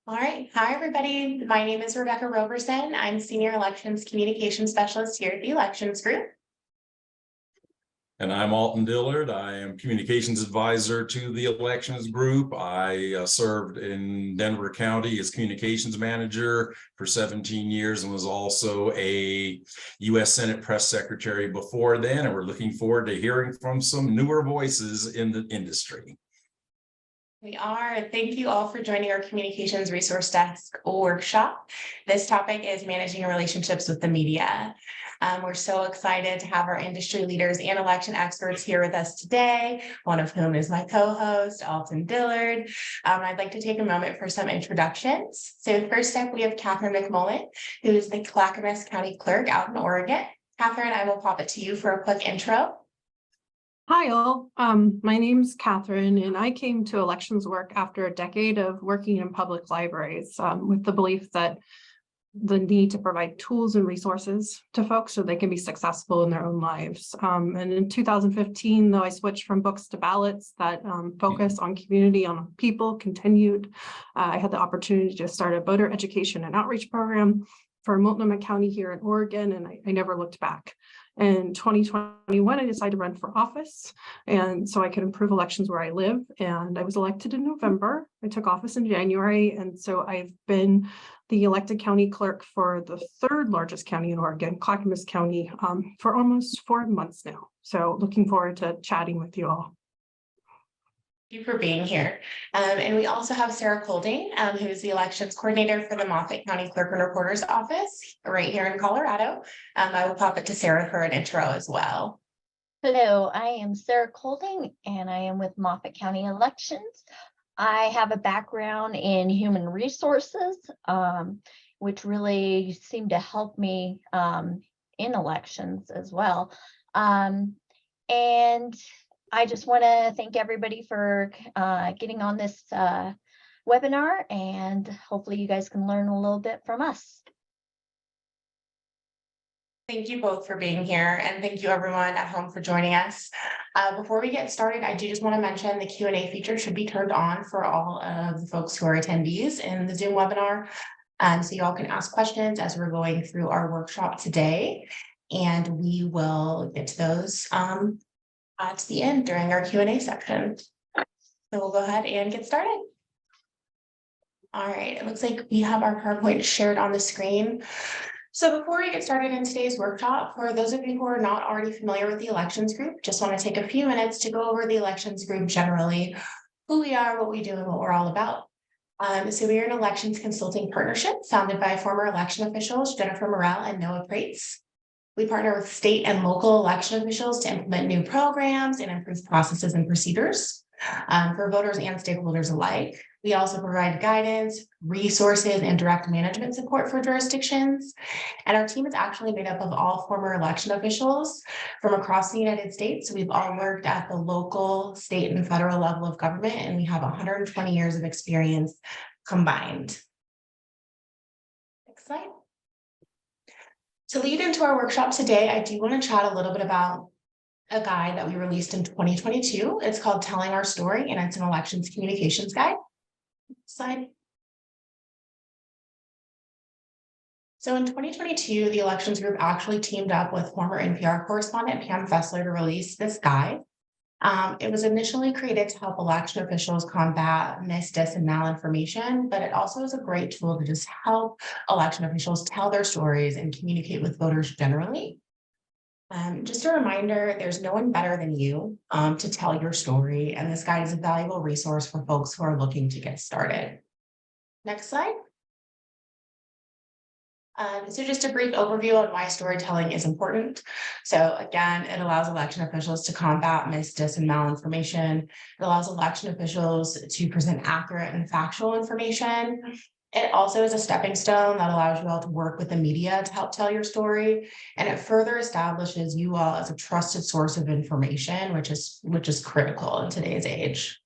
All right. Hi, everybody. My name is Rebecca Roberson. I'm Senior Elections Communication Specialist here at the Elections Group. And I'm Alton Dillard. I am Communications Advisor to the Elections Group. I served in Denver County as Communications Manager for 17 years and was also a U.S. Senate Press Secretary before then. And we're looking forward to hearing from some newer voices in the industry. We are. Thank you all for joining our Communications Resource Desk workshop. This topic is managing relationships with the media. We're so excited to have our industry leaders and election experts here with us today, one of whom is my co-host, Alton Dillard. I'd like to take a moment for some introductions. So first up, we have Catherine McMullen, who is the Clackamas County Clerk out in Oregon. Catherine, I will pop it to you for a quick intro. Hi all, my name's Catherine and I came to elections work after a decade of working in public libraries with the belief that the need to provide tools and resources to folks so they can be successful in their own lives. And in 2015, though I switched from books to ballots, that focus on community, on people continued. I had the opportunity to start a voter education and outreach program for Multnomah County here in Oregon, and I never looked back. In 2021, I decided to run for office, and so I could improve elections where I live, and I was elected in November. I took office in January, and so I've been the elected county clerk for the third largest county in Oregon, Clackamas County, for almost 4 months now. So looking forward to chatting with you all. Thank you for being here. And we also have Sarah Colding, who is the elections coordinator for the Moffat County Clerk and Recorder's Office right here in Colorado. I will pop it to Sarah for an intro as well. Hello, I am Sarah Colding and I am with Moffat County Elections. I have a background in human resources, which really seemed to help me in elections as well. And I just want to thank everybody for getting on this webinar, and hopefully you guys can learn a little bit from us. Thank you both for being here, and thank you everyone at home for joining us. Before we get started, I do just want to mention the Q&A feature should be turned on for all of the folks who are attendees in the Zoom webinar. So you all can ask questions as we're going through our workshop today, and we will get to those at the end during our Q&A section. So we'll go ahead and get started. All right, it looks like we have our PowerPoint shared on the screen. So before we get started in today's workshop, for those of you who are not already familiar with the Elections Group, just want to take a few minutes to go over the Elections Group generally, who we are, what we do, and what we're all about. So we are an elections consulting partnership founded by former election officials Jennifer Morrell and Noah Prates. We partner with state and local election officials to implement new programs and improve processes and procedures for voters and stakeholders alike. We also provide guidance, resources, and direct management support for jurisdictions. And our team is actually made up of all former election officials from across the United States. So we've all worked at the local, state, and federal level of government, and we have 120 years of experience combined. Next slide. To lead into our workshop today, I do want to chat a little bit about a guide that we released in 2022. It's called Telling Our Story, and it's an elections communications guide. Slide. So in 2022, the Elections Group actually teamed up with former NPR correspondent Pam Fessler to release this guide. It was initially created to help election officials combat mis, dis, and malinformation, but it also is a great tool to just help election officials tell their stories and communicate with voters generally. Just a reminder, there's no one better than you to tell your story, and this guide is a valuable resource for folks who are looking to get started. Next slide. So just a brief overview on why storytelling is important. So again, it allows election officials to combat mis, dis, and malinformation. It allows election officials to present accurate and factual information. It also is a stepping stone that allows you all to work with the media to help tell your story. And it further establishes you all as a trusted source of information, which is critical in today's age.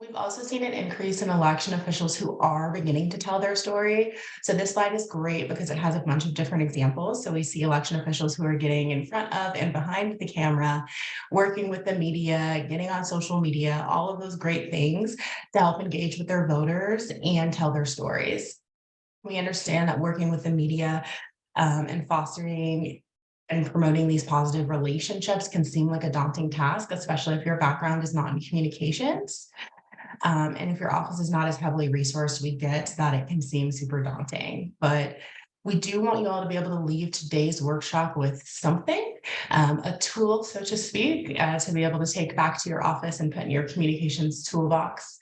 We've also seen an increase in election officials who are beginning to tell their story. So this slide is great because it has a bunch of different examples. So we see election officials who are getting in front of and behind the camera, working with the media, getting on social media, all of those great things to help engage with their voters and tell their stories. We understand that working with the media and fostering and promoting these positive relationships can seem like a daunting task, especially if your background is not in communications. And if your office is not as heavily resourced, we get that it can seem super daunting, but we do want you all to be able to leave today's workshop with something, a tool, so to speak, to be able to take back to your office and put in your communications toolbox.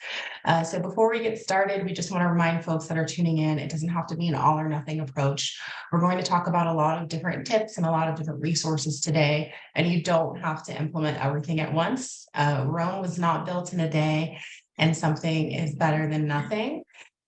So before we get started, we just want to remind folks that are tuning in, it doesn't have to be an all or nothing approach. We're going to talk about a lot of different tips and a lot of different resources today, and you don't have to implement everything at once. Rome was not built in a day, and something is better than nothing.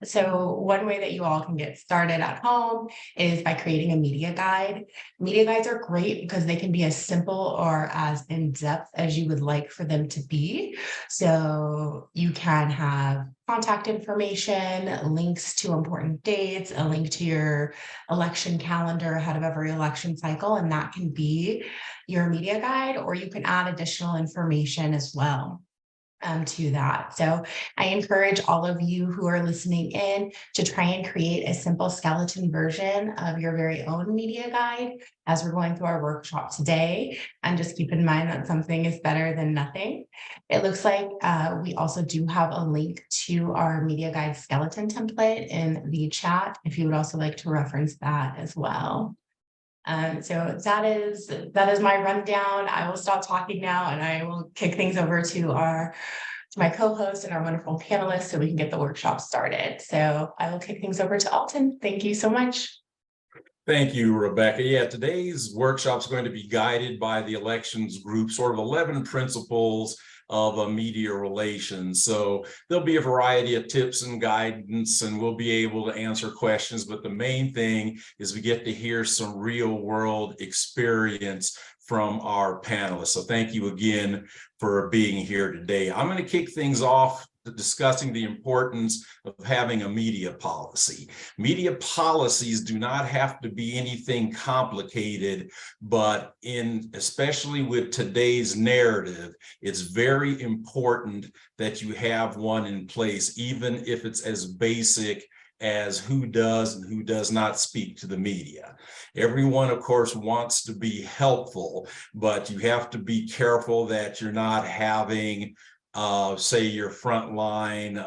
So one way that you all can get started at home is by creating a media guide. Media guides are great because they can be as simple or as in-depth as you would like for them to be. So you can have contact information, links to important dates, a link to your election calendar ahead of every election cycle, and that can be your media guide, or you can add additional information as well to that. So I encourage all of you who are listening in to try and create a simple skeleton version of your very own media guide as we're going through our workshop today. And just keep in mind that something is better than nothing. It looks like we also do have a link to our media guide skeleton template in the chat, if you would also like to reference that as well. So that is my rundown. I will stop talking now and I will kick things over to my co-host and our wonderful panelists so we can get the workshop started. So I will kick things over to Alton. Thank you so much. Thank you, Rebecca. Yeah, today's workshop is going to be guided by the elections group, sort of 11 principles of media relations. So there'll be a variety of tips and guidance, and we'll be able to answer questions. But the main thing is we get to hear some real world experience from our panelists. So thank you again for being here today. I'm going to kick things off discussing the importance of having a media policy. Media policies do not have to be anything complicated, but especially with today's narrative, it's very important that you have one in place, even if it's as basic as who does and who does not speak to the media. Everyone, of course, wants to be helpful, but you have to be careful that you're not having say your frontline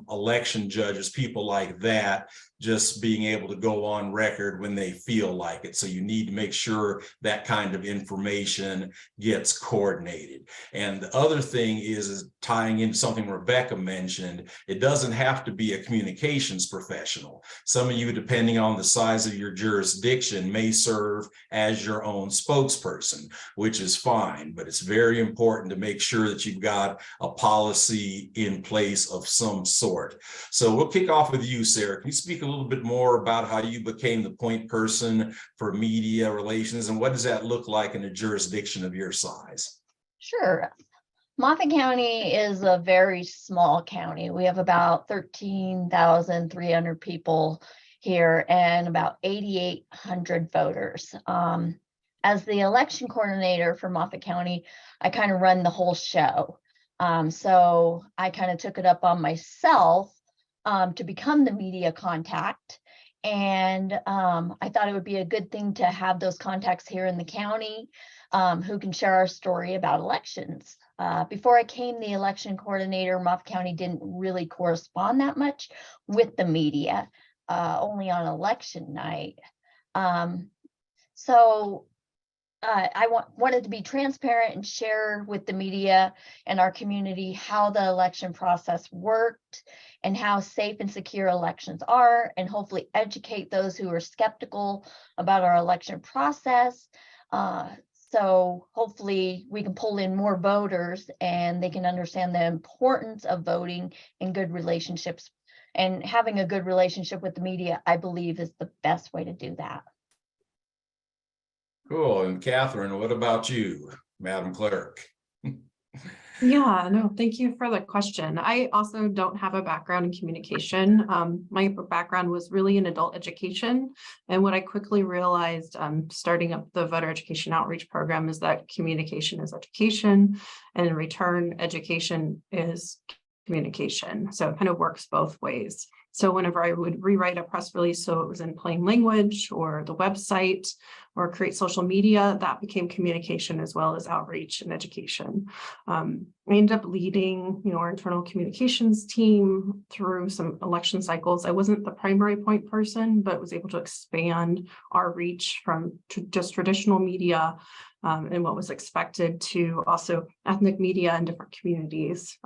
election judges, people like that, just being able to go on record when they feel like it. So you need to make sure that kind of information gets coordinated. And the other thing is tying in something Rebecca mentioned, it doesn't have to be a communications professional. Some of you, depending on the size of your jurisdiction, may serve as your own spokesperson, which is fine, but it's very important to make sure that you've got a policy in place of some sort. So we'll kick off with you, Sarah. Can you speak a little bit more about how you became the point person for media relations, and what does that look like in a jurisdiction of your size? Sure. Moffat County is a very small county. We have about 13,300 people here and about 8,800 voters. As the election coordinator for Moffat County, I kind of run the whole show. So I kind of took it up on myself to become the media contact. And I thought it would be a good thing to have those contacts here in the county who can share our story about elections. Before I came the election coordinator, Moffat County didn't really correspond that much with the media, only on election night. So I wanted to be transparent and share with the media and our community how the election process worked and how safe and secure elections are, and hopefully educate those who are skeptical about our election process. So hopefully we can pull in more voters and they can understand the importance of voting and good relationships. And having a good relationship with the media, I believe, is the best way to do that. Cool. And Catherine, what about you, Madam Clerk? Yeah, no, thank you for the question. I also don't have a background in communication. My background was really in adult education. And what I quickly realized starting up the voter education outreach program is that communication is education, and in return, education is communication. So it kind of works both ways. So whenever I would rewrite a press release so it was in plain language, or the website, or create social media, that became communication as well as outreach and education. I ended up leading, our internal communications team through some election cycles. I wasn't the primary point person, but was able to expand our reach from just traditional media and what was expected to also ethnic media in different communities.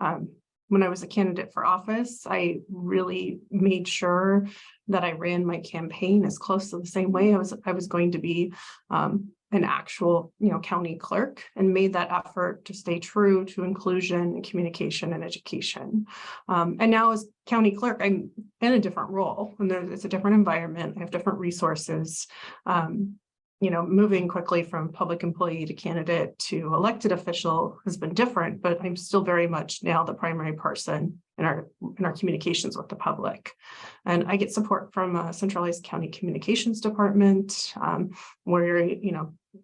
When I was a candidate for office, I really made sure that I ran my campaign as close to the same way I was going to be an actual, county clerk, and made that effort to stay true to inclusion, communication, and education. And now as county clerk, I'm in a different role, and it's a different environment. I have different resources. Moving quickly from public employee to candidate to elected official has been different, but I'm still very much now the primary person in our communications with the public. And I get support from a centralized county communications department, where,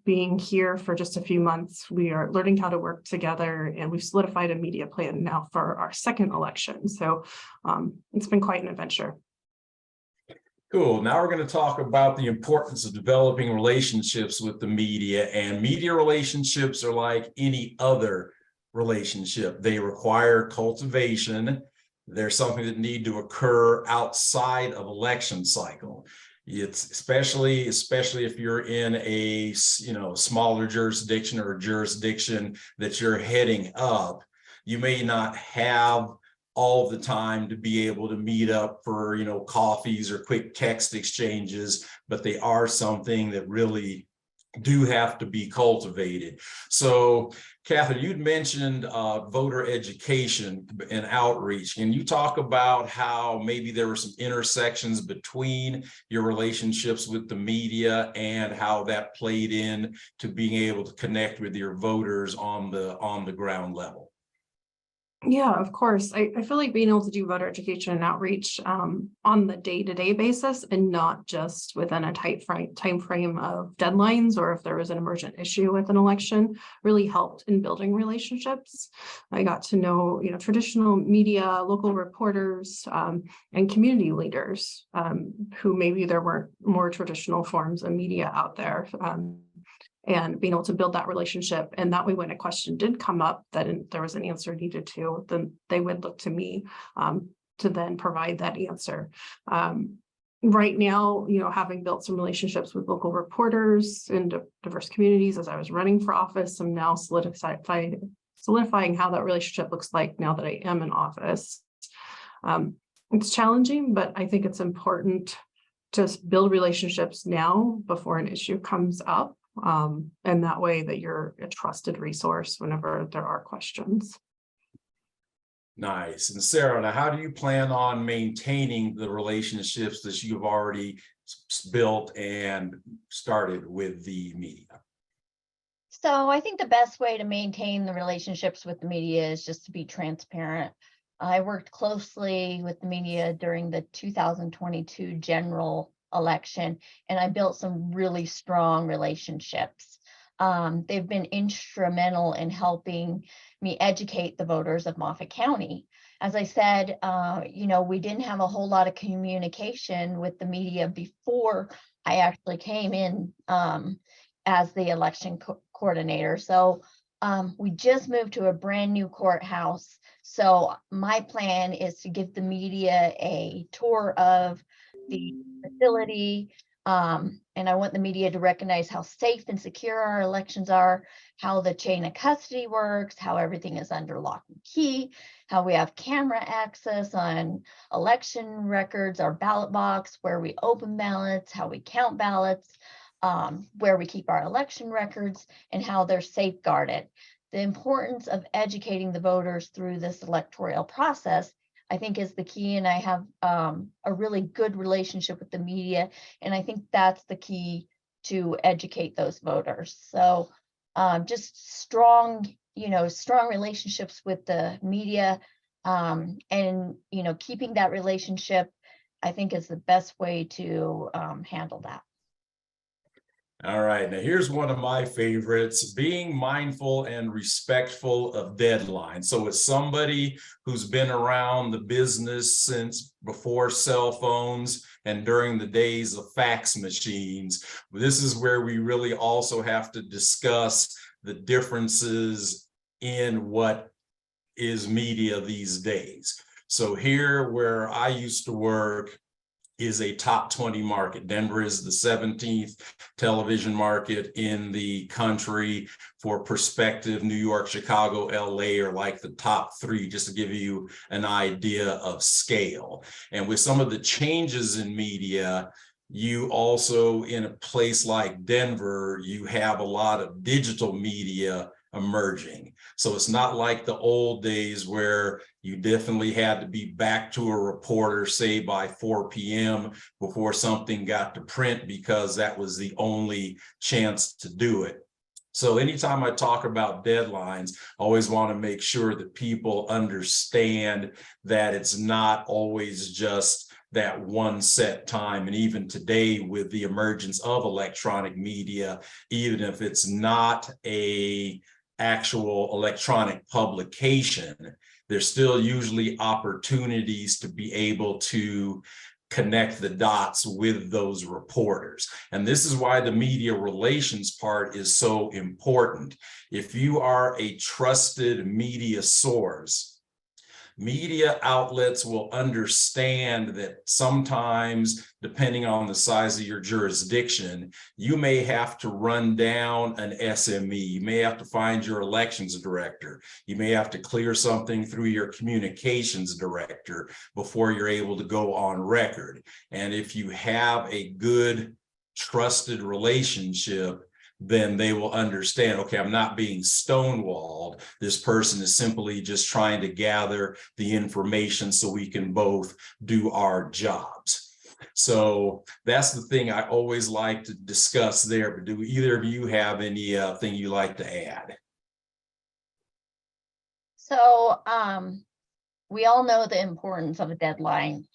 being here for just a few months, we are learning how to work together, and we've solidified a media plan now for our second election. So it's been quite an adventure. Cool. Now we're going to talk about the importance of developing relationships with the media. And media relationships are like any other relationship. They require cultivation. They're something that need to occur outside of election cycle. It's especially if you're in a smaller jurisdiction, or a jurisdiction that you're heading up, you may not have all the time to be able to meet up for, coffees or quick text exchanges, but they are something that really do have to be cultivated. So, Catherine, you'd mentioned voter education and outreach. Can you talk about how maybe there were some intersections between your relationships with the media and how that played in to being able to connect with your voters on the ground level? Yeah, of course. I feel like being able to do voter education and outreach on the day-to-day basis, and not just within a tight time frame of deadlines, or if there was an emergent issue with an election, really helped in building relationships. I got to know, traditional media, local reporters, and community leaders who maybe there weren't more traditional forms of media out there. And being able to build that relationship. And that way, when a question did come up that there was an answer needed to, then they would look to me to then provide that answer. Right now, having built some relationships with local reporters in diverse communities as I was running for office, I'm now solidifying how that relationship looks like now that I am in office. It's challenging, but I think it's important to build relationships now before an issue comes up. And that way that you're a trusted resource whenever there are questions. Nice. And Sarah, now how do you plan on maintaining the relationships that you've already built and started with the media? So I think the best way to maintain the relationships with the media is just to be transparent. I worked closely with the media during the 2022 general election, and I built some really strong relationships. They've been instrumental in helping me educate the voters of Moffat County. As I said, we didn't have a whole lot of communication with the media before I actually came in as the election coordinator. So we just moved to a brand new courthouse. So my plan is to give the media a tour of the facility, and I want the media to recognize how safe and secure our elections are, how the chain of custody works, how everything is under lock and key, how we have camera access on election records, our ballot box, where we open ballots, how we count ballots, where we keep our election records, and how they're safeguarded. The importance of educating the voters through this electoral process, I think, is the key, and I have a really good relationship with the media, and I think that's the key to educate those voters. So just strong strong relationships with the media, and, keeping that relationship, I think, is the best way to handle that. All right, now here's one of my favorites: being mindful and respectful of deadlines. So it's somebody who's been around the business since before cell phones and during the days of fax machines. This is where we really also have to discuss the differences in what is media these days. So here where I used to work is a top 20 market. Denver is the 17th television market in the country. For perspective, New York, Chicago, LA are like the top 3, just to give you an idea of scale. And with some of the changes in media, you also, in a place like Denver, you have a lot of digital media emerging. So it's not like the old days where you definitely had to be back to a reporter, say by 4 p.m. before something got to print, because that was the only chance to do it. So anytime I talk about deadlines, I always want to make sure that people understand that it's not always just that one set time. And even today, with the emergence of electronic media, even if it's not a actual electronic publication, there's still usually opportunities to be able to connect the dots with those reporters. And this is why the media relations part is so important. If you are a trusted media source, media outlets will understand that sometimes, depending on the size of your jurisdiction, you may have to run down an SME. You may have to find your elections director. You may have to clear something through your communications director before you're able to go on record. And if you have a good, trusted relationship, then they will understand, okay, I'm not being stonewalled. This person is simply just trying to gather the information so we can both do our jobs. So that's the thing I always like to discuss there. But do either of you have any thing you like to add? So we all know the importance of a deadline,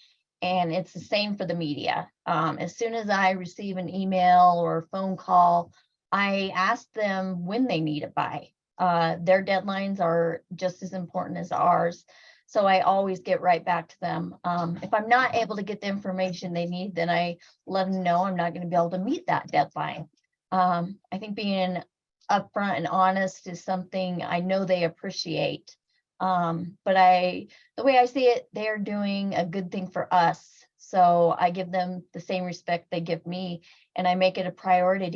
and it's the same for the media. As soon as I receive an email or a phone call, I ask them when they need it by. Their deadlines are just as important as ours. So I always get right back to them. If I'm not able to get the information they need, then I let them know I'm not going to be able to meet that deadline. I think being upfront and honest is something I know they appreciate. But the way I see it, they're doing a good thing for us. So I give them the same respect they give me, and I make it a priority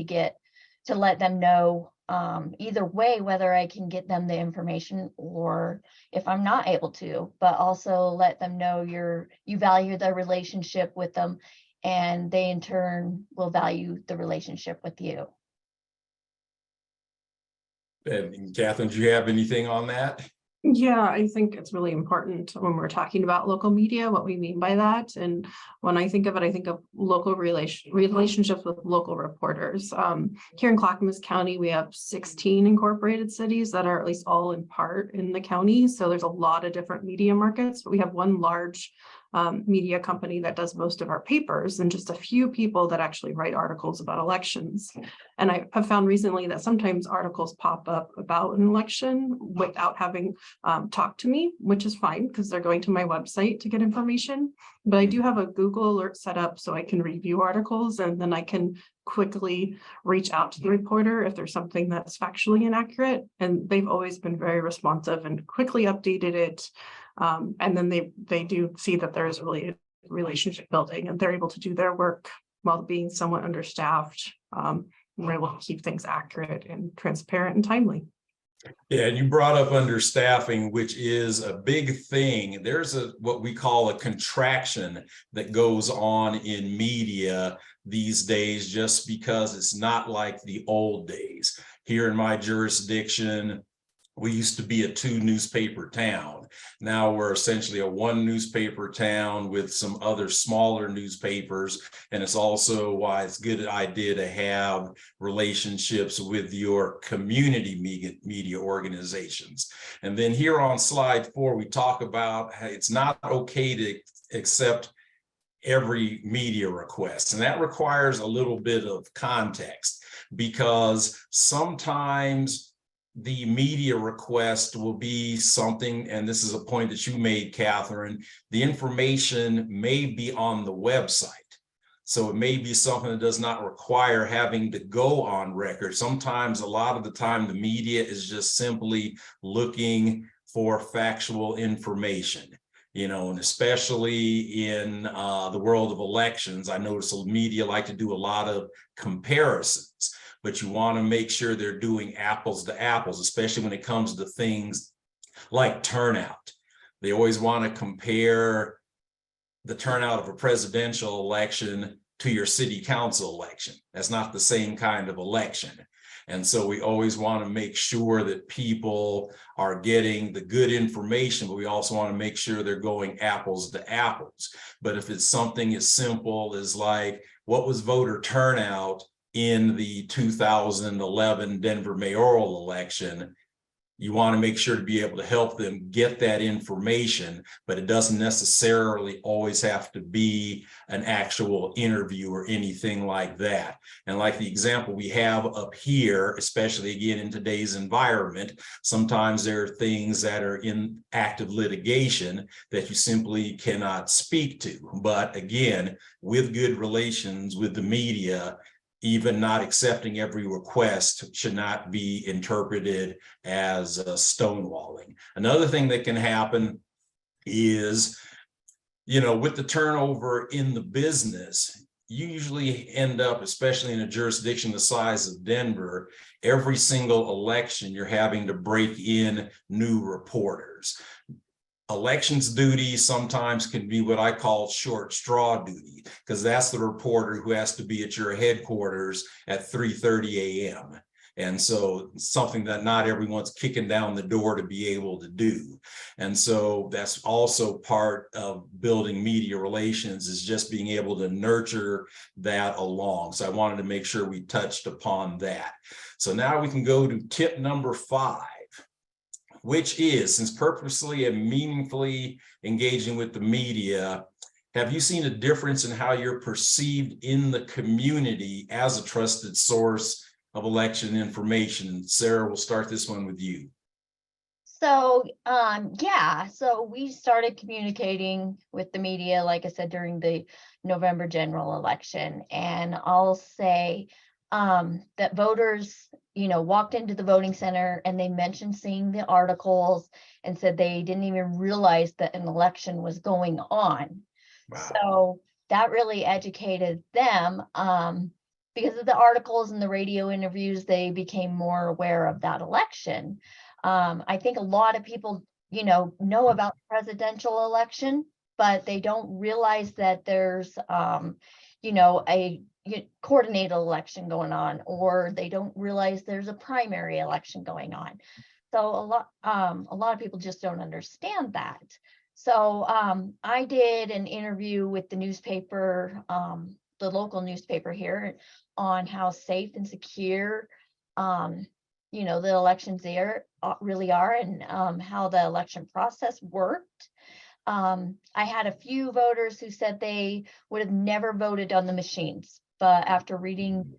to let them know either way whether I can get them the information or if I'm not able to, but also let them know you value the relationship with them, and they in turn will value the relationship with you. And Catherine, do you have anything on that? Yeah, I think it's really important when we're talking about local media, what we mean by that. And when I think of it, I think of local relationships with local reporters. Here in Clackamas County, we have 16 incorporated cities that are at least all in part in the county. So there's a lot of different media markets, but we have one large media company that does most of our papers, and just a few people that actually write articles about elections. And I have found recently that sometimes articles pop up about an election without having talked to me, which is fine because they're going to my website to get information. But I do have a Google alert set up so I can review articles, and then I can quickly reach out to the reporter if there's something that's factually inaccurate. And they've always been very responsive and quickly updated it. And then they do see that there's really relationship building, and they're able to do their work while being somewhat understaffed. We're able to keep things accurate and transparent and timely. Yeah, and you brought up understaffing, which is a big thing. There's what we call a contraction that goes on in media these days, just because it's not like the old days. Here in my jurisdiction, We used to be a 2-newspaper town. Now we're essentially a 1-newspaper town with some other smaller newspapers. And it's also why it's a good idea to have relationships with your community media organizations. And then here on slide 4, we talk about how it's not okay to accept every media request. And that requires a little bit of context, because sometimes the media request will be something, and this is a point that you made, Catherine, the information may be on the website. So it may be something that does not require having to go on record. Sometimes, a lot of the time, the media is just simply looking for factual information. And especially in the world of elections, I notice the media like to do a lot of comparisons, but you want to make sure they're doing apples to apples, especially when it comes to things like turnout. They always want to compare the turnout of a presidential election to your city council election. That's not the same kind of election. And so we always want to make sure that people are getting the good information, but we also want to make sure they're going apples to apples. But if it's something as simple as like, what was voter turnout in the 2011 Denver mayoral election, you want to make sure to be able to help them get that information, but it doesn't necessarily always have to be an actual interview or anything like that. And like the example we have up here, especially again in today's environment, sometimes there are things that are in active litigation that you simply cannot speak to. But again, with good relations with the media, even not accepting every request should not be interpreted as stonewalling. Another thing that can happen is, with the turnover in the business, you usually end up, especially in a jurisdiction the size of Denver, every single election, you're having to break in new reporters. Elections duty sometimes can be what I call short straw duty, because that's the reporter who has to be at your headquarters at 3:30 a.m. And so something that not everyone's kicking down the door to be able to do. And so that's also part of building media relations, is just being able to nurture that along. So I wanted to make sure we touched upon that. So now we can go to tip number 5. Which is, since purposely and meaningfully engaging with the media, have you seen a difference in how you're perceived in the community as a trusted source of election information? Sarah, we'll start this one with you. So, so we started communicating with the media, like I said, during the November general election. And I'll say that voters, walked into the voting center and they mentioned seeing the articles and said they didn't even realize that an election was going on. Wow. So that really educated them. Because of the articles and the radio interviews, they became more aware of that election. I think a lot of people, know about the presidential election, but they don't realize that there's, a coordinated election going on, or they don't realize there's a primary election going on. So a lot of people just don't understand that. So I did an interview with the newspaper, the local newspaper here, on how safe and secure the elections there really are, and how the election process worked. I had a few voters who said they would have never voted on the machines, but after reading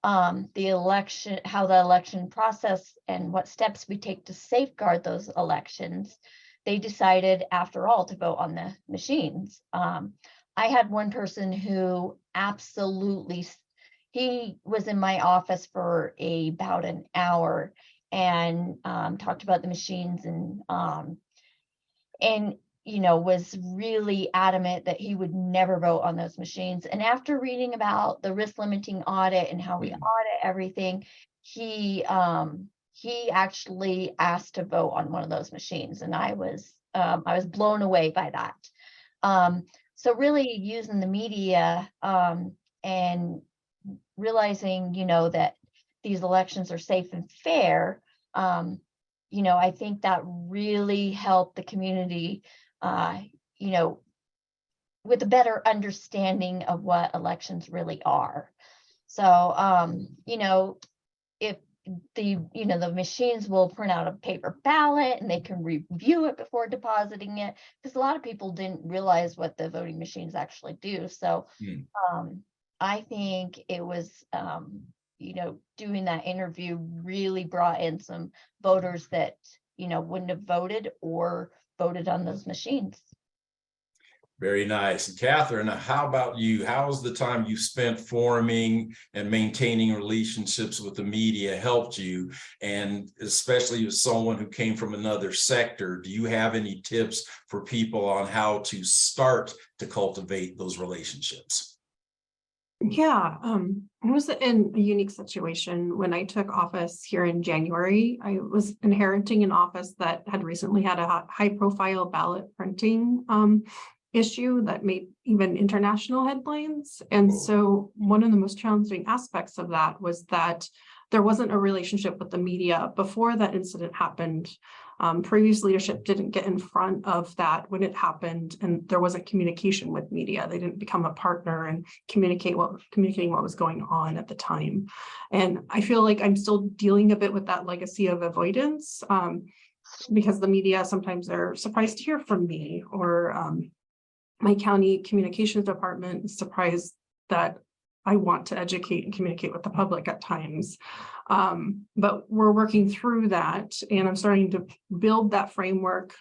the election, how the election process and what steps we take to safeguard those elections, they decided after all to vote on the machines. I had one person who absolutely, he was in my office for about an hour and talked about the machines and was really adamant that he would never vote on those machines. And after reading about the risk limiting audit and how we audit everything, he actually asked to vote on one of those machines. And I was blown away by that. So really using the media and realizing, that these elections are safe and fair, I think that really helped the community, with a better understanding of what elections really are. So, if the machines will print out a paper ballot and they can review it before depositing it, because a lot of people didn't realize what the voting machines actually do. So I think it was, doing that interview really brought in some voters that, wouldn't have voted or voted on those machines. Very nice. And Catherine, how about you? How's the time you spent forming and maintaining relationships with the media helped you? And especially as someone who came from another sector, do you have any tips for people on how to start to cultivate those relationships? Yeah, I was in a unique situation when I took office here in January. I was inheriting an office that had recently had a high-profile ballot printing issue that made even international headlines. And so one of the most challenging aspects of that was that there wasn't a relationship with the media before that incident happened. Previous leadership didn't get in front of that when it happened, and there wasn't communication with media. They didn't become a partner and communicating what was going on at the time. And I feel like I'm still dealing a bit with that legacy of avoidance, because the media sometimes they're surprised to hear from me, or my county communications department is surprised that I want to educate and communicate with the public at times. But we're working through that, and I'm starting to build that framework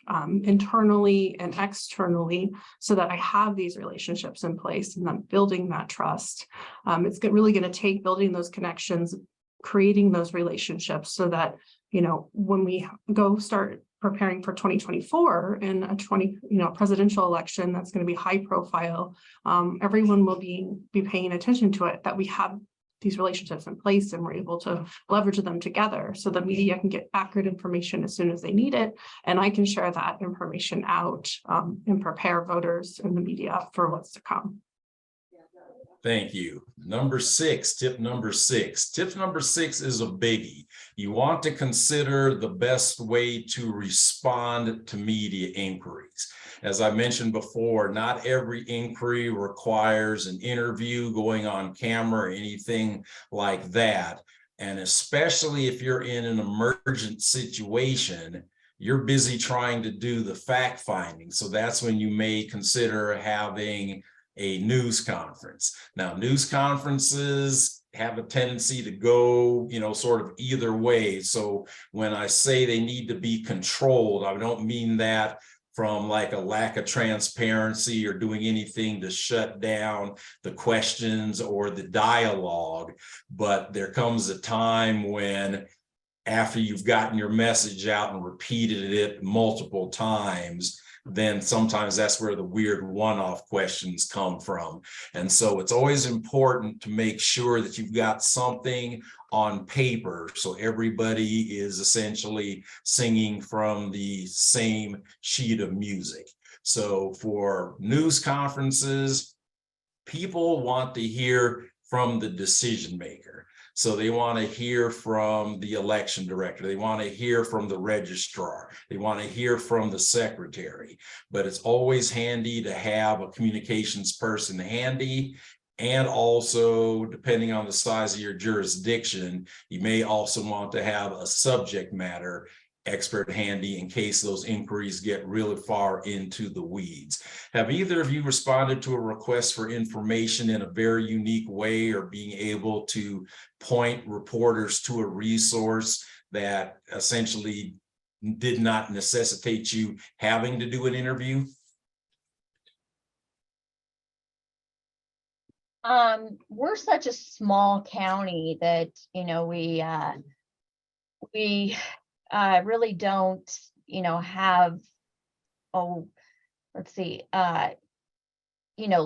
internally and externally so that I have these relationships in place, and I'm building that trust. It's really going to take building those connections, creating those relationships so that, when we go start preparing for 2024 and a presidential election that's going to be high profile, everyone will be paying attention to it, that we have these relationships in place and we're able to leverage them together so the media can get accurate information as soon as they need it, and I can share that information out and prepare voters and the media for what's to come. Thank you. Number 6, tip number 6. Tip number 6 is a biggie. You want to consider the best way to respond to media inquiries. As I mentioned before, not every inquiry requires an interview, going on camera, or anything like that. And especially if you're in an emergent situation, you're busy trying to do the fact finding. So that's when you may consider having a news conference. Now, news conferences have a tendency to go, sort of either way. So when I say they need to be controlled, I don't mean that from like a lack of transparency or doing anything to shut down the questions or the dialogue. But there comes a time when, after you've gotten your message out and repeated it multiple times, then sometimes that's where the weird one-off questions come from. And so it's always important to make sure that you've got something on paper so everybody is essentially singing from the same sheet of music. So for news conferences, people want to hear from the decision maker. So they want to hear from the election director. They want to hear from the registrar. They want to hear from the secretary. But it's always handy to have a communications person handy. And also, depending on the size of your jurisdiction, you may also want to have a subject matter expert handy in case those inquiries get really far into the weeds. Have either of you responded to a request for information in a very unique way, or being able to point reporters to a resource that essentially did not necessitate you having to do an interview? We're such a small county that, we really don't, have,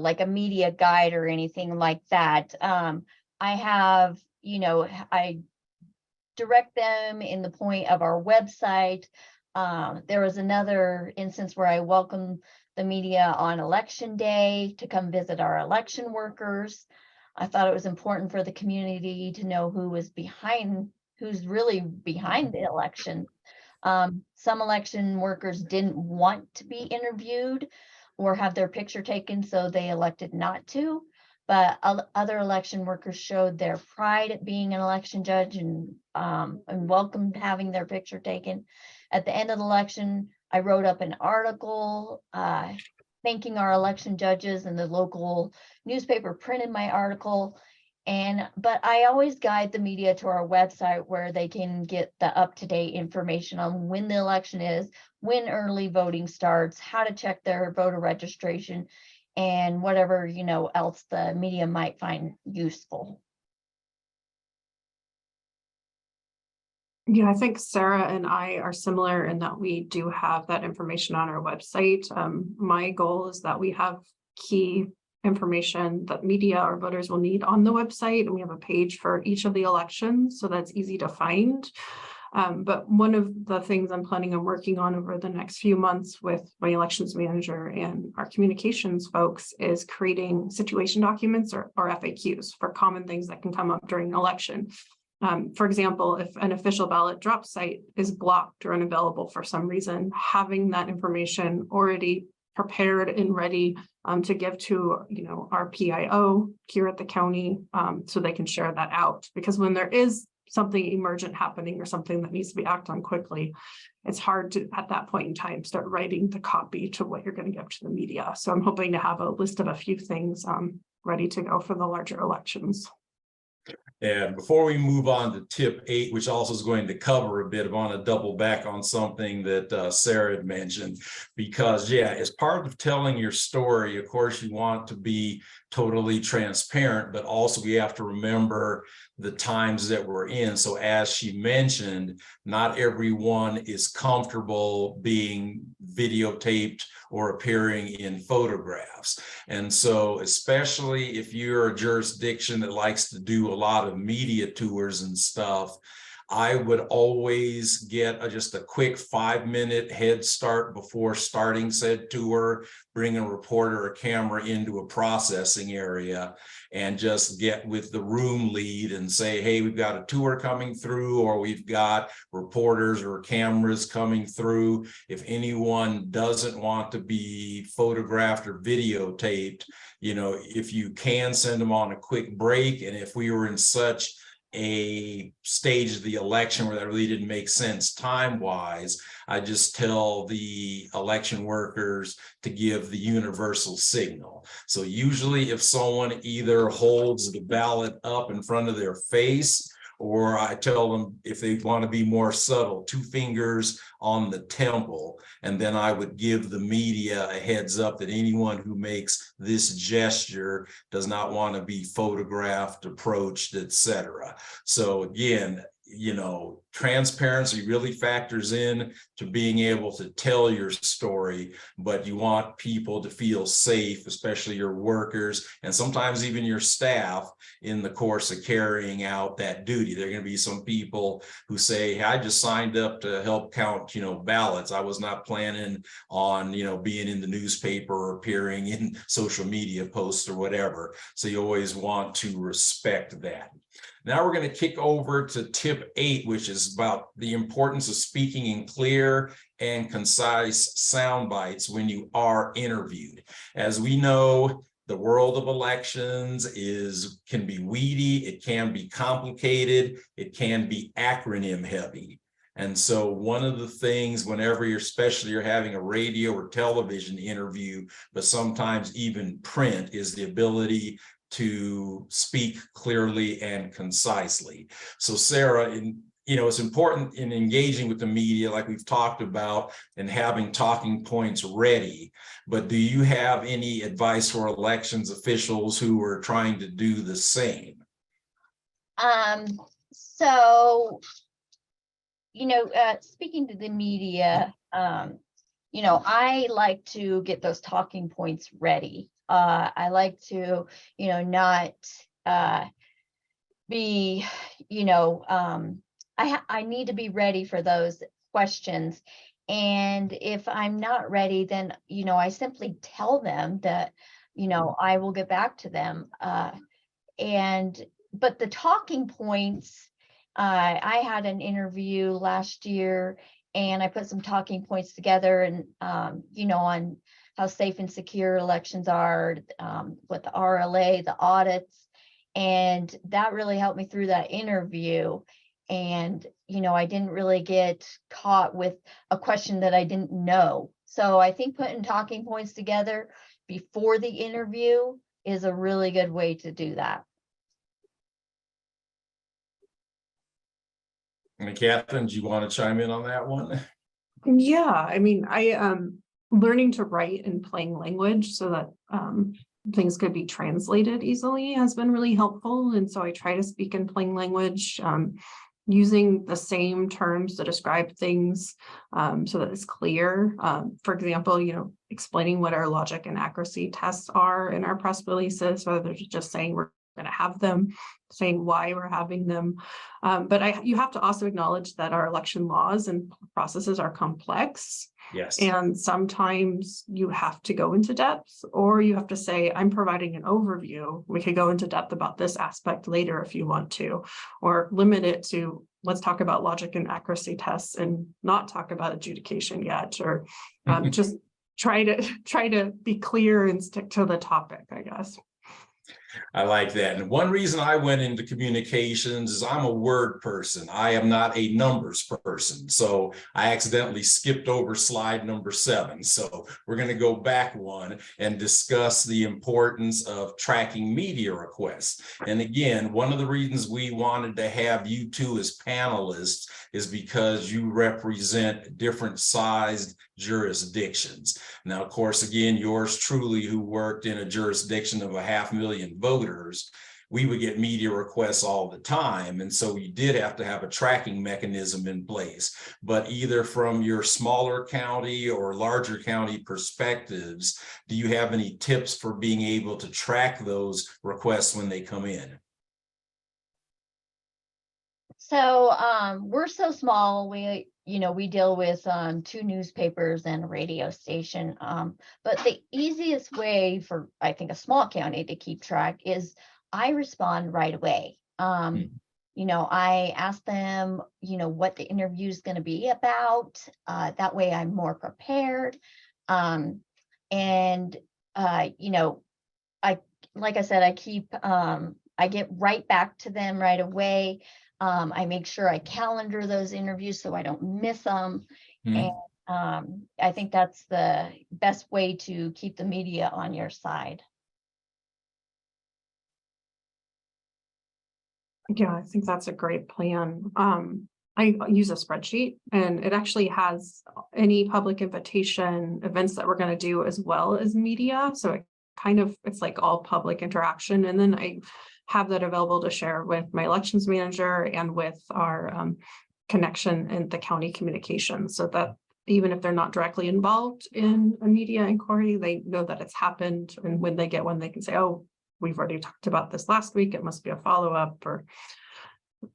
like a media guide or anything like that. I have, I direct them in the point of our website. There was another instance where I welcomed the media on election day to come visit our election workers. I thought it was important for the community to know who's really behind the election. Some election workers didn't want to be interviewed or have their picture taken, so they elected not to. But other election workers showed their pride at being an election judge and welcomed having their picture taken. At the end of the election, I wrote up an article thanking our election judges, and the local newspaper printed my article. But I always guide the media to our website where they can get the up-to-date information on when the election is, when early voting starts, how to check their voter registration, and whatever, else the media might find useful. Yeah, I think Sarah and I are similar in that we do have that information on our website. My goal is that we have key information that media or voters will need on the website, and we have a page for each of the elections, so that's easy to find. But one of the things I'm planning on working on over the next few months with my elections manager and our communications folks is creating situation documents or FAQs for common things that can come up during an election. For example, if an official ballot drop site is blocked or unavailable for some reason, having that information already prepared and ready to give to our PIO here at the county, so they can share that out. Because when there is something emergent happening or something that needs to be acted on quickly, it's hard to, at that point in time, start writing the copy to what you're going to give to the media. So I'm hoping to have a list of a few things ready to go for the larger elections. And before we move on to tip 8, which also is going to cover a bit, I want to double back on something that Sarah had mentioned, because as part of telling your story, of course, you want to be totally transparent, but also we have to remember the times that we're in. So as she mentioned, not everyone is comfortable being videotaped or appearing in photographs. And so especially if you're a jurisdiction that likes to do a lot of media tours and stuff, I would always get just a quick 5-minute head start before starting said tour, bring a reporter or camera into a processing area and just get with the room lead and say, hey, we've got a tour coming through, or we've got reporters or cameras coming through. If anyone doesn't want to be photographed or videotaped, if you can, send them on a quick break. And if we were in such a stage of the election where that really didn't make sense time-wise, I just tell the election workers to give the universal signal. So usually if someone either holds the ballot up in front of their face, or I tell them if they want to be more subtle, 2 fingers on the temple, and then I would give the media a heads up that anyone who makes this gesture does not want to be photographed, approached, etc. So again, transparency really factors in to being able to tell your story, but you want people to feel safe, especially your workers and sometimes even your staff in the course of carrying out that duty. There are going to be some people who say, hey, I just signed up to help count, ballots. I was not planning on, being in the newspaper or appearing in social media posts or whatever. So you always want to respect that. Now we're going to kick over to tip 8, which is about the importance of speaking in clear and concise sound bites when you are interviewed. As we know, the world of elections can be weedy, it can be complicated, it can be acronym heavy. And so one of the things whenever you're having a radio or television interview, but sometimes even print, is the ability to speak clearly and concisely. So Sarah, it's important in engaging with the media, like we've talked about, and having talking points ready. But do you have any advice for elections officials who are trying to do the same? So, speaking to the media, I like to get those talking points ready. I like to, not be, I need to be ready for those questions. And if I'm not ready, then, I simply tell them that, I will get back to them. But the talking points, I had an interview last year and I put some talking points together and, on how safe and secure elections are, with the RLA, the audits. And that really helped me through that interview. And, I didn't really get caught with a question that I didn't know. So I think putting talking points together before the interview is a really good way to do that. And Catherine, do you want to chime in on that one? Yeah, I mean, learning to write in plain language so that things could be translated easily has been really helpful. And so I try to speak in plain language, using the same terms to describe things so that it's clear. For example, explaining what our logic and accuracy tests are in our press releases, rather than just saying we're going to have them, saying why we're having them. But you have to also acknowledge that our election laws and processes are complex. Yes. And sometimes you have to go into depth, or you have to say, I'm providing an overview. We could go into depth about this aspect later if you want to, or limit it to, let's talk about logic and accuracy tests and not talk about adjudication yet, or just try to be clear and stick to the topic, I guess. I like that. And one reason I went into communications is I'm a word person. I am not a numbers person. So I accidentally skipped over slide number 7. So we're going to go back one and discuss the importance of tracking media requests. And again, one of the reasons we wanted to have you two as panelists is because you represent different sized jurisdictions. Now, of course, again, yours truly, who worked in a jurisdiction of 500,000 voters, we would get media requests all the time. And so you did have to have a tracking mechanism in place. But either from your smaller county or larger county perspectives, do you have any tips for being able to track those requests when they come in? So we're so small, we deal with 2 newspapers and a radio station. But the easiest way for, I think, a small county to keep track is I respond right away. I ask them, what the interview is going to be about. That way I'm more prepared. Like I said, I get right back to them right away. I make sure I calendar those interviews so I don't miss them. And I think that's the best way to keep the media on your side. Yeah, I think that's a great plan. I use a spreadsheet, and it actually has any public invitation events that we're going to do as well as media. So it's like all public interaction. And then I have that available to share with my elections manager and with our connection in the county communications, so that even if they're not directly involved in a media inquiry, they know that it's happened. And when they get one, they can say, oh, we've already talked about this last week, it must be a follow-up, or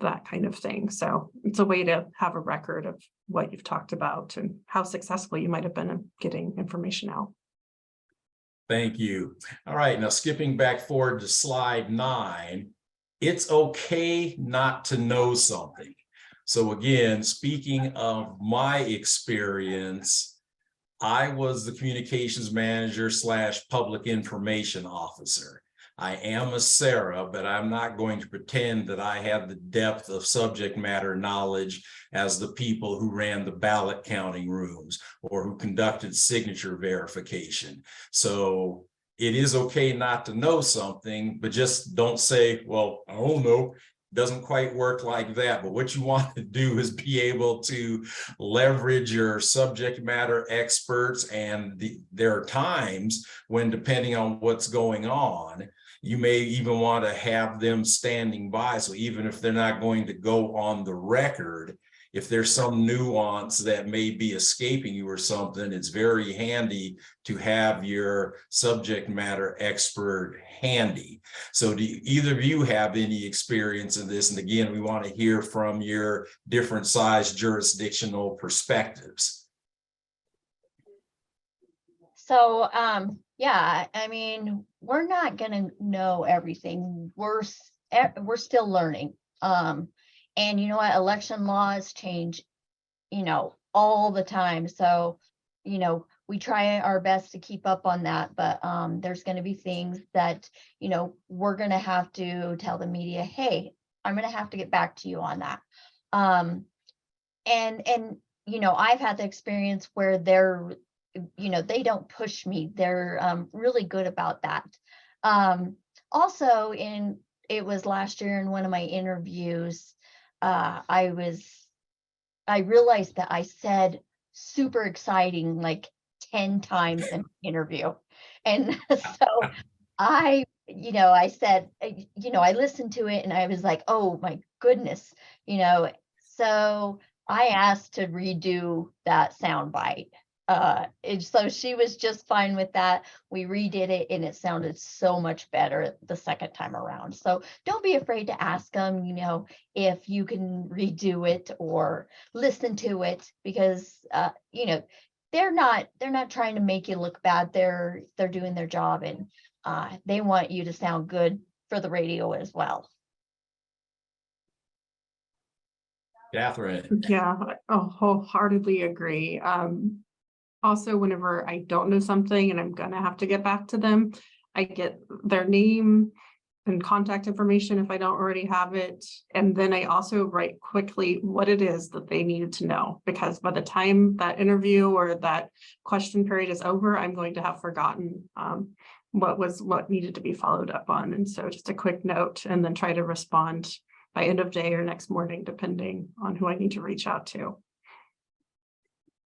that kind of thing. So it's a way to have a record of what you've talked about and how successful you might have been in getting information out. Thank you. All right, now skipping back forward to slide 9, it's okay not to know something. So again, speaking of my experience, I was the communications manager / public information officer. I am a Sarah, but I'm not going to pretend that I have the depth of subject matter knowledge as the people who ran the ballot counting rooms or who conducted signature verification. So it is okay not to know something, but just don't say, well, I don't know. Doesn't quite work like that. But what you want to do is be able to leverage your subject matter experts. And there are times when, depending on what's going on, you may even want to have them standing by. So even if they're not going to go on the record, if there's some nuance that may be escaping you or something, it's very handy to have your subject matter expert handy. So do either of you have any experience in this? And again, we want to hear from your different size jurisdictional perspectives. So, yeah, I mean, we're not going to know everything. We're still learning. And you know what? Election laws change, all the time. So, you know, we try our best to keep up on that, but there's going to be things that, you know, we're going to have to tell the media, hey, I'm going to have to get back to you on that. And you know, I've had the experience where they're, you know, they don't push me. They're really good about that. Also, it was last year in one of my interviews, I realized that I said super exciting like 10 times in the interview. And so I said, you know, I listened to it and I was like, oh my goodness, you know, so I asked to redo that sound bite. And so she was just fine with that. We redid it and it sounded so much better the second time around. So don't be afraid to ask them, you know, if you can redo it or listen to it, because you know, they're not trying to make you look bad. They're doing their job, and they want you to sound good for the radio as well. Catherine. Yeah, I wholeheartedly agree. Also, whenever I don't know something and I'm gonna have to get back to them, I get their name and contact information if I don't already have it. And then I also write quickly what it is that they needed to know, because by the time that interview or that question period is over, I'm going to have forgotten what needed to be followed up on. And so just a quick note, and then try to respond by end of day or next morning, depending on who I need to reach out to.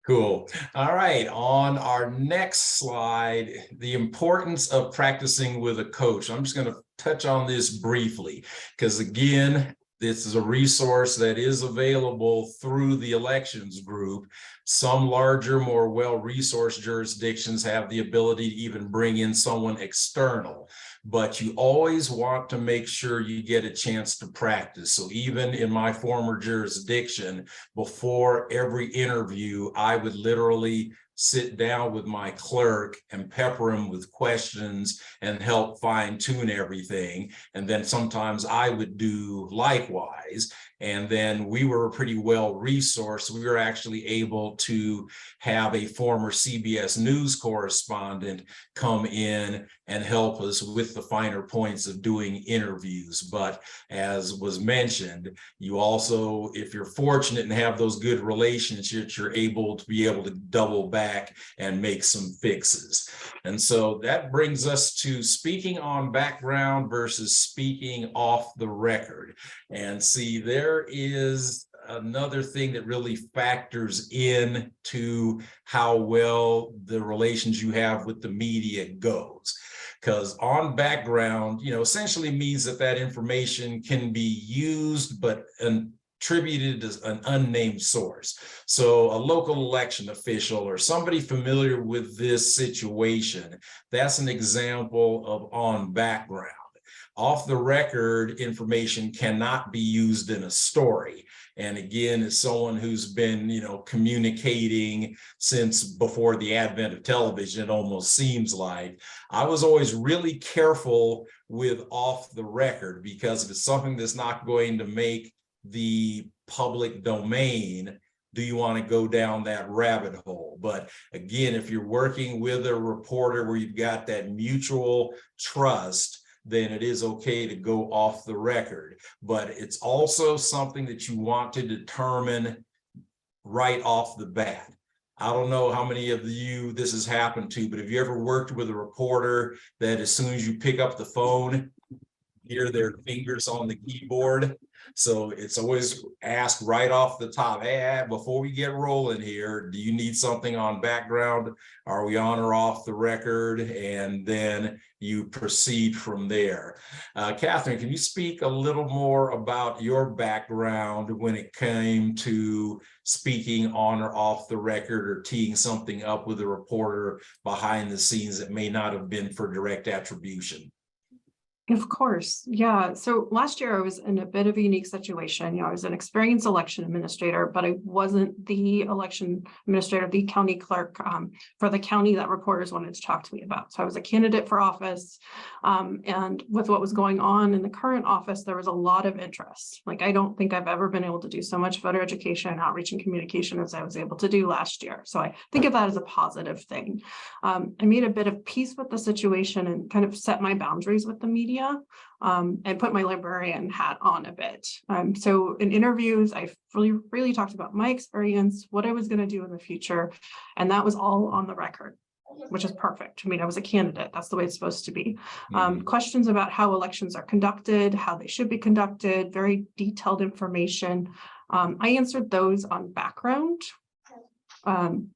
Cool. All right. On our next slide, the importance of practicing with a coach. I'm just going to touch on this briefly, because again, this is a resource that is available through the elections group. Some larger, more well-resourced jurisdictions have the ability to even bring in someone external, but you always want to make sure you get a chance to practice. So even in my former jurisdiction, before every interview, I would literally sit down with my clerk and pepper him with questions and help fine tune everything. And then sometimes I would do likewise. And then we were pretty well resourced. We were actually able to have a former CBS News correspondent come in and help us with the finer points of doing interviews. But as was mentioned, you also, if you're fortunate and have those good relationships, you're able to double back and make some fixes. And so that brings us to speaking on background versus speaking off the record. And see, there is another thing that really factors in to how well the relations you have with the media goes. Because on background, you know, essentially means that information can be used, but attributed as an unnamed source. So a local election official or somebody familiar with this situation, that's an example of on background. Off the record information cannot be used in a story. And again, as someone who's been, you know, communicating since before the advent of television, it almost seems like, I was always really careful with off the record, because if it's something that's not going to make the public domain, do you want to go down that rabbit hole? But again, if you're working with a reporter where you've got that mutual trust, then it is okay to go off the record. But it's also something that you want to determine right off the bat. I don't know how many of you this has happened to, but have you ever worked with a reporter that as soon as you pick up the phone, hear their fingers on the keyboard? So it's always asked right off the top, hey, before we get rolling here, do you need something on background? Are we on or off the record? And then you proceed from there. Catherine, can you speak a little more about your background when it came to speaking on or off the record, or teeing something up with a reporter behind the scenes that may not have been for direct attribution? Of course, yeah. So last year I was in a bit of a unique situation. I was an experienced election administrator, but I wasn't the election administrator, the county clerk for the county that reporters wanted to talk to me about. So I was a candidate for office, and with what was going on in the current office, there was a lot of interest. Like, I don't think I've ever been able to do so much voter education, outreach, and communication as I was able to do last year. So I think of that as a positive thing. I made a bit of peace with the situation and kind of set my boundaries with the media. And put my librarian hat on a bit. So in interviews, I really talked about my experience, what I was going to do in the future, and that was all on the record, which is perfect. I mean, I was a candidate. That's the way it's supposed to be. Questions about how elections are conducted, how they should be conducted, very detailed information. I answered those on background. And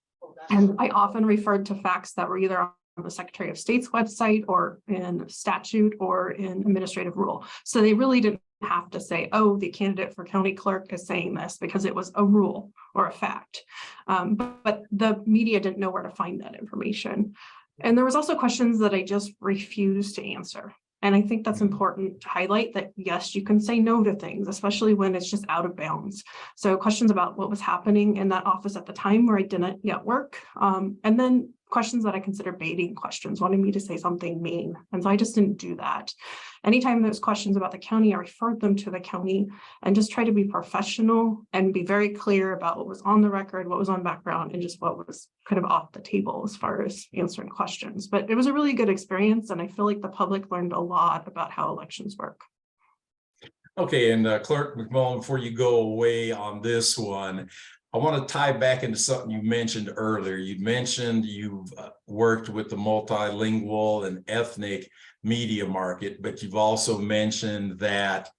I often referred to facts that were either on the Secretary of State's website or in statute or in administrative rule. So they really didn't have to say, oh, the candidate for county clerk is saying this, because it was a rule or a fact. But the media didn't know where to find that information. And there was also questions that I just refused to answer. And I think that's important to highlight that, yes, you can say no to things, especially when it's just out of bounds. So questions about what was happening in that office at the time where I didn't yet work. And then questions that I consider baiting questions, wanting me to say something mean. And so I just didn't do that. Anytime there's questions about the county, I referred them to the county and just try to be professional and be very clear about what was on the record, what was on background, and just what was kind of off the table as far as answering questions. But it was a really good experience, and I feel like the public learned a lot about how elections work. Okay, and Clerk McMullen, before you go away on this one, I want to tie back into something you mentioned earlier. You mentioned you've worked with the multilingual and ethnic media market, but you've also mentioned that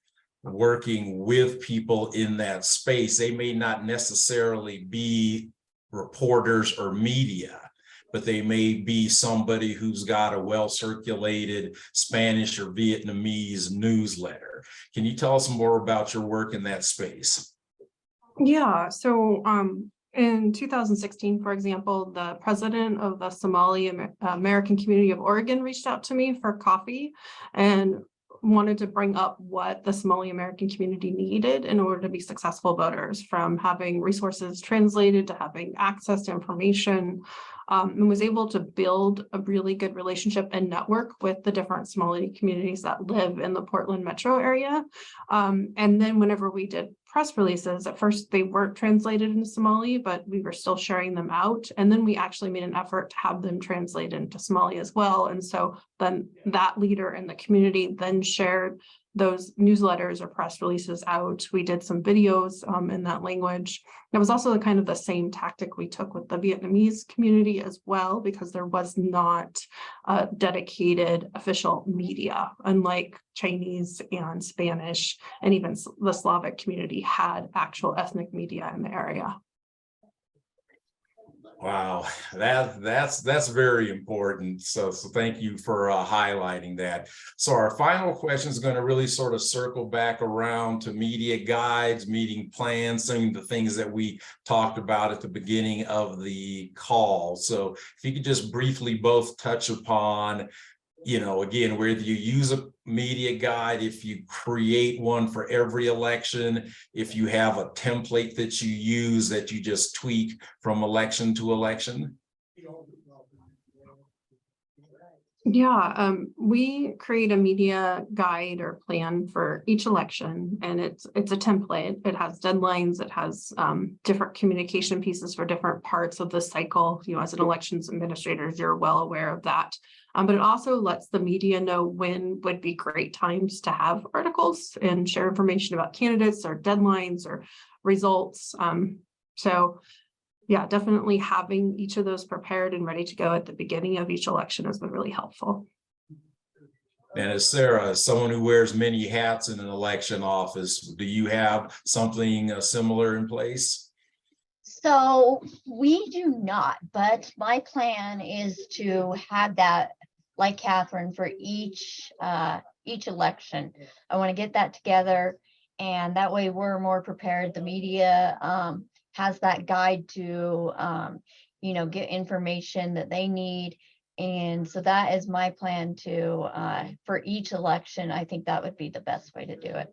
working with people in that space, they may not necessarily be reporters or media, but they may be somebody who's got a well-circulated Spanish or Vietnamese newsletter. Can you tell us more about your work in that space? Yeah, so in 2016, for example, the president of the Somali American Community of Oregon reached out to me for coffee and wanted to bring up what the Somali American community needed in order to be successful voters, from having resources translated to having access to information, and was able to build a really good relationship and network with the different Somali communities that live in the Portland metro area. And then whenever we did press releases, at first they weren't translated into Somali, but we were still sharing them out. And then we actually made an effort to have them translated into Somali as well. And so then that leader in the community then shared those newsletters or press releases out. We did some videos in that language. It was also kind of the same tactic we took with the Vietnamese community as well, because there was not a dedicated official media, unlike Chinese and Spanish, and even the Slavic community had actual ethnic media in the area. Wow, that's very important. So thank you for highlighting that. So our final question is going to really sort of circle back around to media guides, meeting plans, some of the things that we talked about at the beginning of the call. So if you could just briefly both touch upon, you know, again, whether you use a media guide, if you create one for every election, if you have a template that you use that you just tweak from election to election. Yeah, we create a media guide or plan for each election, and it's a template. It has deadlines, it has different communication pieces for different parts of the cycle. You know, as an elections administrator, you're well aware of that. But it also lets the media know when would be great times to have articles and share information about candidates or deadlines or results. So yeah, definitely having each of those prepared and ready to go at the beginning of each election has been really helpful. And as Sarah, as someone who wears many hats in an election office, do you have something similar in place? So we do not, but my plan is to have that, like Catherine, for each election. I want to get that together, and that way we're more prepared. The media has that guide to, you know, get information that they need, And so that is my plan to, for each election, I think that would be the best way to do it.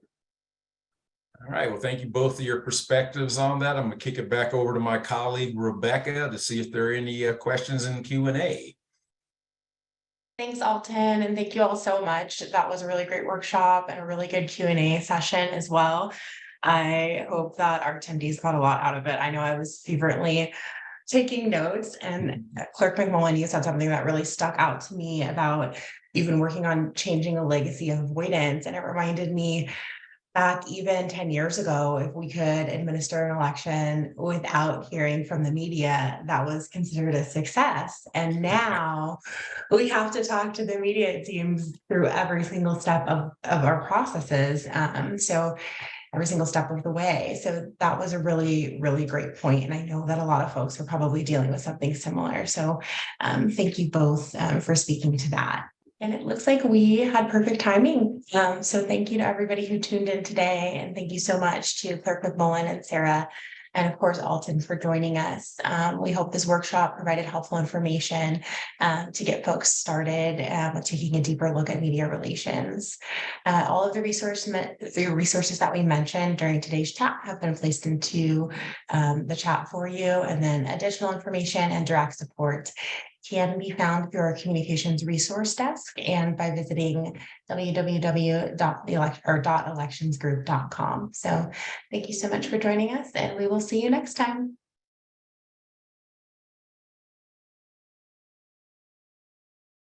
All right, well, thank you both for your perspectives on that. I'm gonna kick it back over to my colleague Rebecca to see if there are any questions in Q&A. Thanks, Alton, and thank you all so much. That was a really great workshop and a really good Q&A session as well. I hope that our attendees got a lot out of it. I know I was fervently taking notes, and Clerk McMullen, you said something that really stuck out to me about you've been working on changing a legacy of avoidance, and it reminded me back even 10 years ago, if we could administer an election without hearing from the media, that was considered a success. And now we have to talk to the media, it seems, through every single step of our processes. So every single step of the way. So that was a really, really great point. And I know that a lot of folks are probably dealing with something similar. So thank you both for speaking to that. And it looks like we had perfect timing. So thank you to everybody who tuned in today. And thank you so much to Clerk McMullen and Sarah, and of course, Alton, for joining us. We hope this workshop provided helpful information to get folks started with taking a deeper look at media relations. All of the resources that we mentioned during today's chat have been placed into the chat for you. And then additional information and direct support can be found through our communications resource desk and by visiting www.electionsgroup.com. So thank you so much for joining us, and we will see you next time.